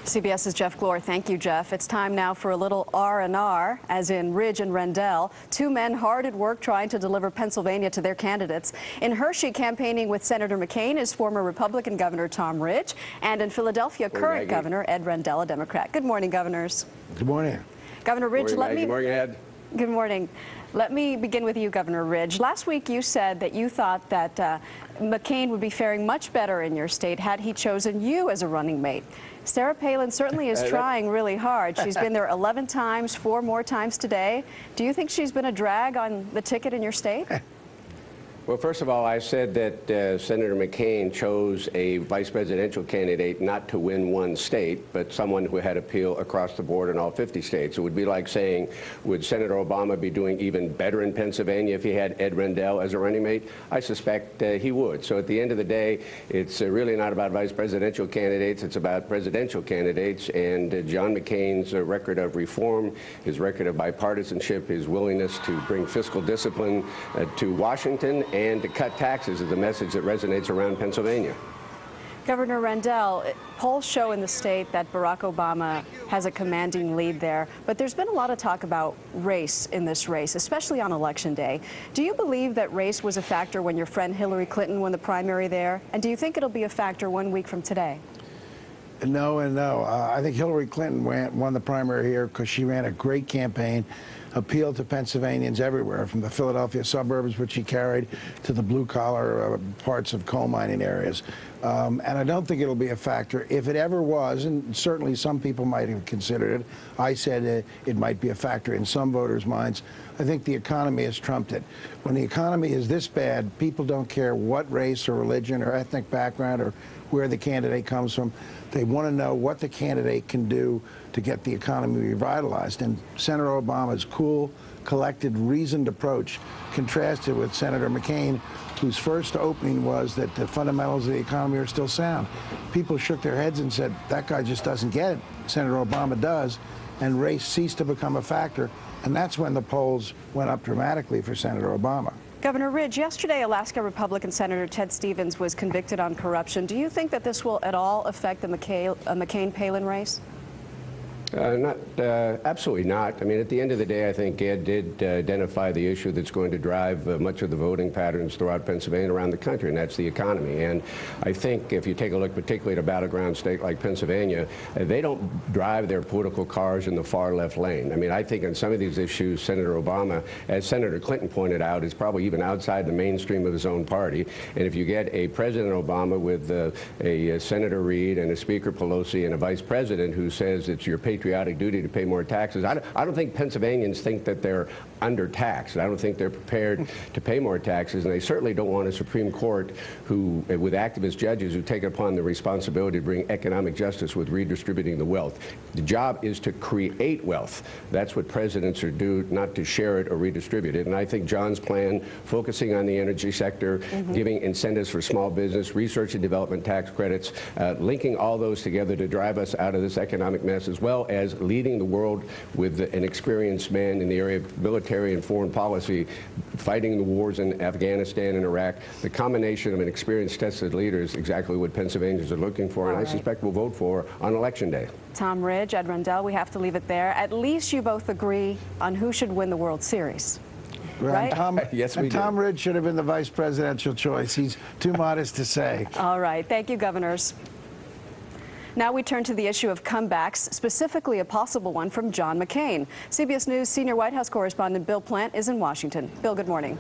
CBS's Jeff Glor. Thank you, Jeff. It's time now for a little R&R, as in Ridge and Rendell, two men hard at work trying to deliver Pennsylvania to their candidates. In Hershey, campaigning with Senator McCain is former Republican Governor Tom Ridge, and in Philadelphia, current Governor Ed Rendell, a Democrat. Good morning, governors. Good morning. Governor Ridge, Good morning, Ed. Good morning. Let me begin with you, Governor Ridge. Last week you said that you thought that McCain would be faring much better in your state had he chosen you as a running mate. Sarah Palin certainly is trying really hard. She's been there 11 times, 4 more times today. Do you think she's been a drag on the ticket in your state? Well, first of all, I said that Senator McCain chose a vice presidential candidate not to win one state, but someone who had appeal across the board in all 50 states. It would be like saying, would Senator Obama be doing even better in Pennsylvania if he had Ed Rendell as a running mate? I suspect he would. So at the end of the day, it's really not about vice presidential candidates. It's about presidential candidates. And John McCain's record of reform, his record of bipartisanship, his willingness to bring fiscal discipline to Washington and to cut taxes is a message that resonates around Pennsylvania. Governor Rendell, polls show in the state that Barack Obama has a commanding lead there, but there's been a lot of talk about race in this race, especially on Election Day. Do you believe that race was a factor when your friend Hillary Clinton won the primary there? And do you think it'll be a factor 1 week from today? No and no. I think Hillary Clinton won the primary here because she ran a great campaign, appealed to Pennsylvanians everywhere, from the Philadelphia suburbs, which she carried, to the blue-collar parts of coal mining areas. And I don't think it'll be a factor. If it ever was, and certainly some people might have considered it, I said it might be a factor in some voters' minds. I think the economy has trumped it. When the economy is this bad, people don't care what race or religion or ethnic background or where the candidate comes from. They want to know what the candidate can do to get the economy revitalized. And Senator Obama's cool, collected, reasoned approach contrasted with Senator McCain, whose first opening was that the fundamentals of the economy are still sound. People shook their heads and said, that guy just doesn't get it. Senator Obama does. And race ceased to become a factor. And that's when the polls went up dramatically for Senator Obama. Governor Ridge, yesterday Alaska Republican Senator Ted Stevens was convicted on corruption. Do you think that this will at all affect the McCain-Palin race? Absolutely not. I mean, at the end of the day, I think Ed did identify the issue that's going to drive much of the voting patterns throughout Pennsylvania and around the country, and that's the economy. And I think if you take a look particularly at a battleground state like Pennsylvania, they don't drive their political cars in the far left lane. I mean, I think on some of these issues, Senator Obama, as Senator Clinton pointed out, is probably even outside the mainstream of his own party. And if you get a President Obama with a Senator Reid and a Speaker Pelosi and a Vice President who says it's your patriotic duty to pay more taxes. I don't think Pennsylvanians think that they're undertaxed. I don't think they're prepared to pay more taxes, and they certainly don't want a Supreme Court who, with activist judges who take upon the responsibility to bring economic justice with redistributing the wealth. The job is to create wealth. That's what presidents are due, not to share it or redistribute it. And I think John's plan, focusing on the energy sector, giving incentives for small business, research and development tax credits, linking all those together to drive us out of this economic mess, as well as leading the world with an experienced man in the area of military and foreign policy, fighting the wars in Afghanistan and Iraq. The combination of an experienced, tested leader is exactly what Pennsylvanians are looking for, and I suspect will vote for on Election Day. Tom Ridge, Ed Rendell, we have to leave it there. At least you both agree on who should win the World Series. Right? Yes, we do. Tom Ridge should have been the vice presidential choice. He's too modest to say. All right. Thank you, governors. Now we turn to the issue of comebacks, specifically a possible one from John McCain. CBS News senior White House correspondent Bill Plant is in Washington. Bill, good morning.